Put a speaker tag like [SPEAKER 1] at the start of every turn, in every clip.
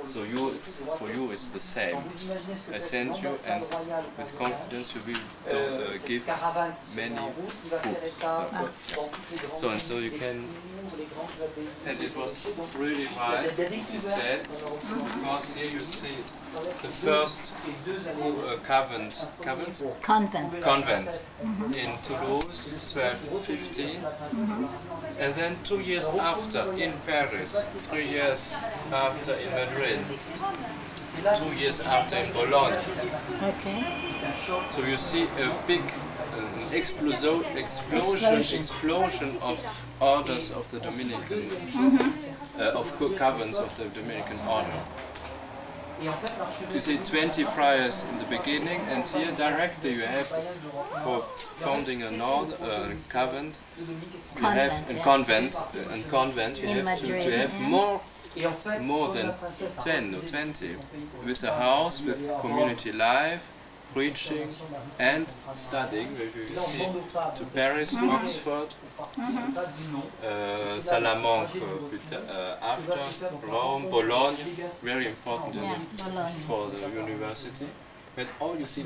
[SPEAKER 1] So for you it's the same. I send you, and with confidence you will give many foods. So you can, and it was really right what you said, because here you see the first convent in Toulouse, 1215, and then 2 years after in Paris, 3 years after in Madrid, 2 years after in Bologna.
[SPEAKER 2] Okay.
[SPEAKER 1] So you see a big explosion of orders of the Dominican, of convents of the Dominican Order. You see 20 friars in the beginning, and here directly you have, for founding an order, convent, you have a convent, you have to have more than 10 or 20, with a house, with community life, preaching and studying. You see to Paris, Oxford, Salamanca after, Rome, Bologna, very important for the university. But all you see,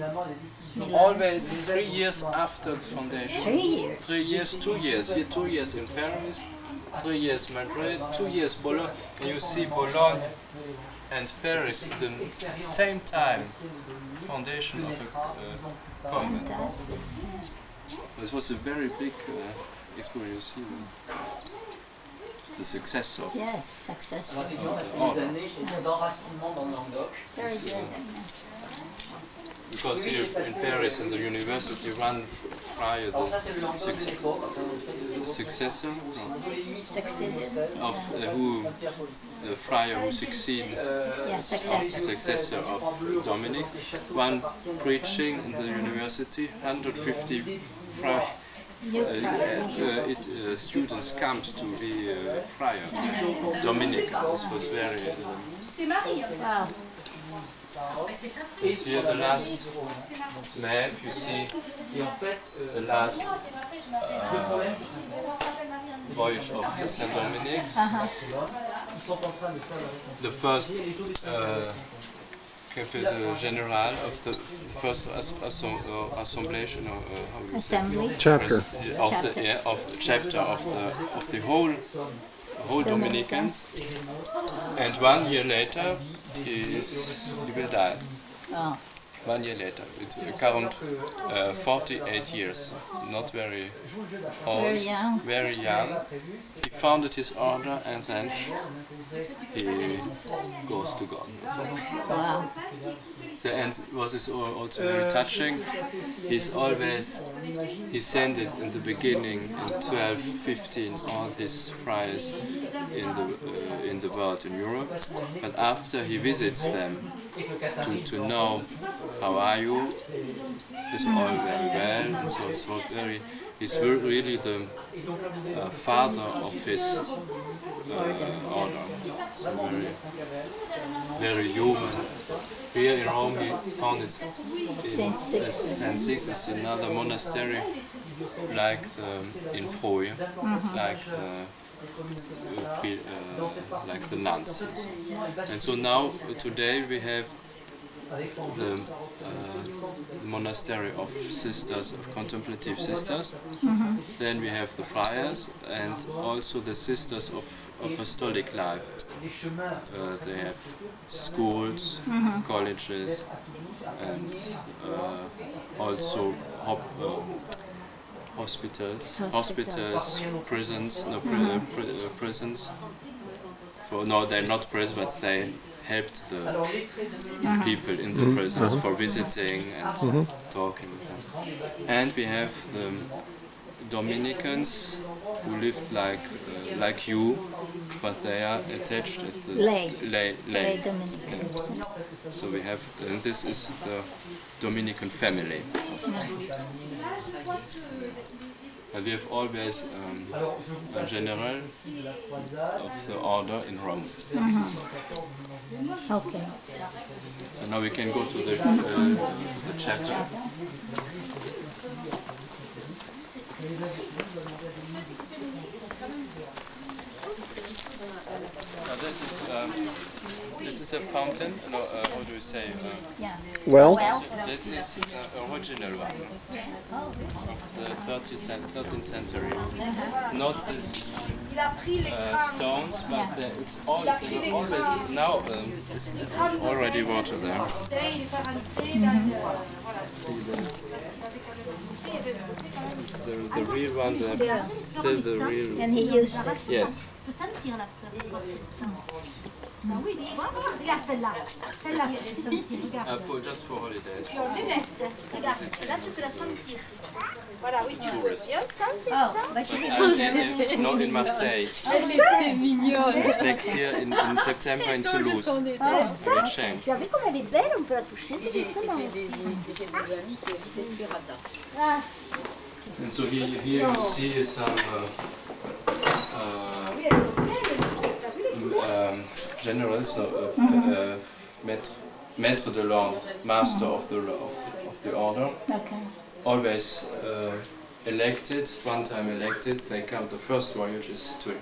[SPEAKER 1] always 3 years after the foundation.
[SPEAKER 2] 3 years?
[SPEAKER 1] 3 years, 2 years. Here 2 years in Paris, 3 years Madrid, 2 years Bologna. And you see Bologna and Paris at the same time, foundation of a convent.
[SPEAKER 2] Fantastic.
[SPEAKER 1] This was a very big experience. The success of
[SPEAKER 2] successful. Very good.
[SPEAKER 1] Because here in Paris, in the university, one friar, the successor of the friar who succeeded, successor of Dominic, one preaching in the university, 150 students come to be friar. Dominic, this was very.
[SPEAKER 2] Wow.
[SPEAKER 1] Here the last map, you see the last voyage of Saint Dominic. The first Capital General of the first assembly,
[SPEAKER 2] chapter
[SPEAKER 1] of the whole Dominicans, and 1 year later he will die.
[SPEAKER 2] Oh.
[SPEAKER 1] 1 year later, it's current 48 years, not very old, very young. He founded his order and then he goes to God.
[SPEAKER 2] Wow.
[SPEAKER 1] The end was also very touching. He sent it in the beginning in 1215 all his friars in the world, in Europe, but after he visits them to know how are you, is all very well, and so he's really the father of his order. So very human. Here in Rome he founded St. Six is another monastery like in Troy, like the nuns. And so now today we have the monastery of sisters, of contemplative sisters. Then we have the friars and also the sisters of apostolic life. They have schools, colleges, and also hospitals, prisons. Prisons. They're not prisons, but they helped the people in the prisons for visiting and talking with them. And we have the Dominicans who lived like you, but they are attached at the lay Dominicans. So we have, and this is the Dominican family. We have always a general of the order in Rome.
[SPEAKER 2] Okay.
[SPEAKER 1] So now we can go to the chapter. This is a fountain. No, how do you say?
[SPEAKER 2] Yeah.
[SPEAKER 3] Well,
[SPEAKER 1] This is the original one of the 13th century. Not this stones, but there is always now is already water there. See this? It's the real one. Still the real.
[SPEAKER 2] And he used it.
[SPEAKER 1] Yes.
[SPEAKER 4] Regarde celle-là, celle-là tu peux sentir, regarde.
[SPEAKER 1] Just for holidays.
[SPEAKER 4] Tu enlèves laisse, regarde, là tu peux la sentir. Voilà, oui, tu peux sentir
[SPEAKER 2] Oh,
[SPEAKER 4] ça.
[SPEAKER 2] but you
[SPEAKER 1] Not in Marseille.
[SPEAKER 5] C'est mignonne.
[SPEAKER 1] Next year in September in Toulouse. I will change.
[SPEAKER 4] Tu as vu comme elle est belle, on peut la toucher.
[SPEAKER 5] J'ai des amis qui habitent Esperanza.
[SPEAKER 4] Ah.
[SPEAKER 1] And so here you see some generals, maître de l'ordre, master of the order.
[SPEAKER 2] Okay.
[SPEAKER 1] Always elected, one time elected. They come. The first voyage is to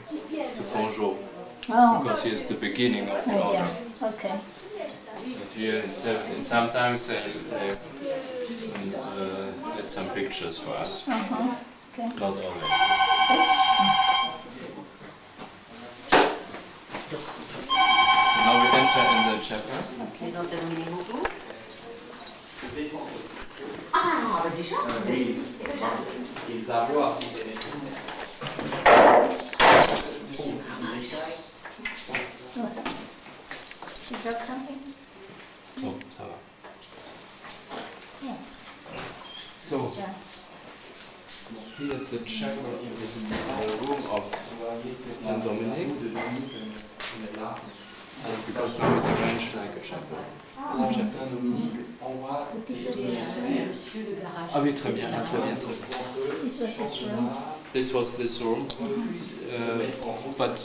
[SPEAKER 1] Fanjeaux, because he is the beginning of the order.
[SPEAKER 2] Yeah. Okay.
[SPEAKER 1] But here, sometimes they did some pictures for us.
[SPEAKER 2] Okay.
[SPEAKER 1] Not always. So now we enter in the chapel.
[SPEAKER 5] Les anciens Dominique beaucoup. Ah, déjà
[SPEAKER 1] Il savoir si c'est nécessaire.
[SPEAKER 2] You got something?
[SPEAKER 1] Oh, ça va.
[SPEAKER 2] Yeah.
[SPEAKER 1] So, here the chapel is the room of Saint Dominic. Because now it's arranged like a chapel. C'est un chapel. Ah oui, très bien, très bien, très bien.
[SPEAKER 2] This was his room.
[SPEAKER 1] This was this room, but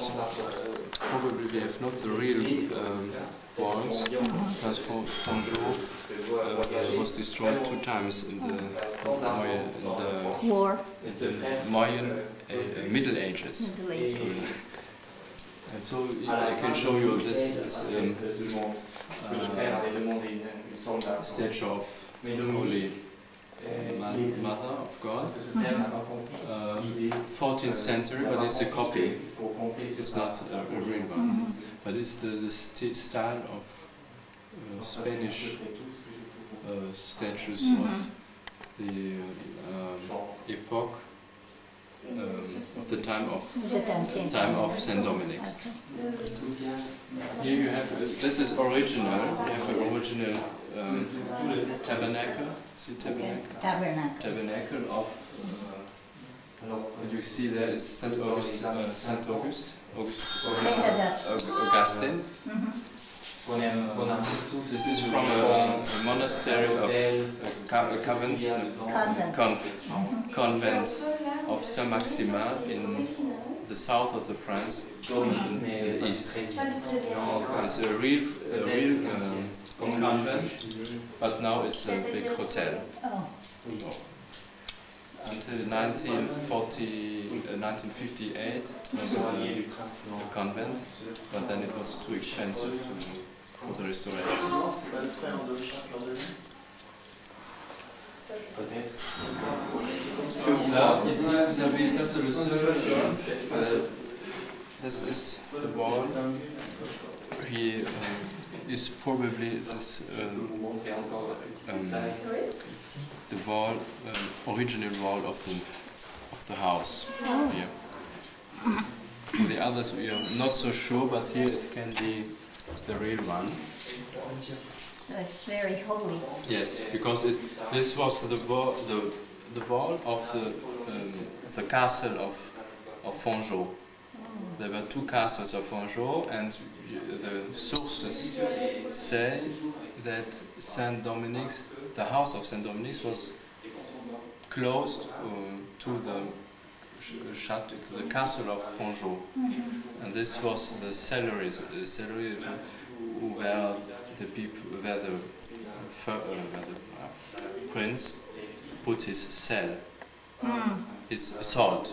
[SPEAKER 1] probably we have not the real walls, because Fanjeaux was destroyed 2 times in the
[SPEAKER 2] War.
[SPEAKER 1] Mayan Middle Ages.
[SPEAKER 2] Middle Ages.
[SPEAKER 1] And so I can show you this statue of Holy Mother of God, 14th century, but it's a copy. It's not a real one. But it's the style of Spanish statues of the epoch. Of the time of Saint Dominic. Here you have this is original. We have an original tabernacle. See tabernacle of. And you see there is Saint Augustine. This is from a monastery of a convent of Saint Maximin in the south of the France, in the east. It's a real convent, but now it's a big hotel. Until 1958 was a convent, but then it was too expensive for the restoration. Là, ici, vous avez, ça c'est le seul, this is the wall. He is probably this, the wall, original wall of the house. Here. The others we are not so sure, but here it can be the real one.
[SPEAKER 2] So it's very holy.
[SPEAKER 1] Yes, because this was the wall of the castle of Fanjeaux. There were 2 castles of Fanjeaux, and the sources say that Saint Dominic's, the house of Saint Dominic's, was closed to the castle of Fanjeaux, and this was the cellar where the people, where the prince put his cell, his sword.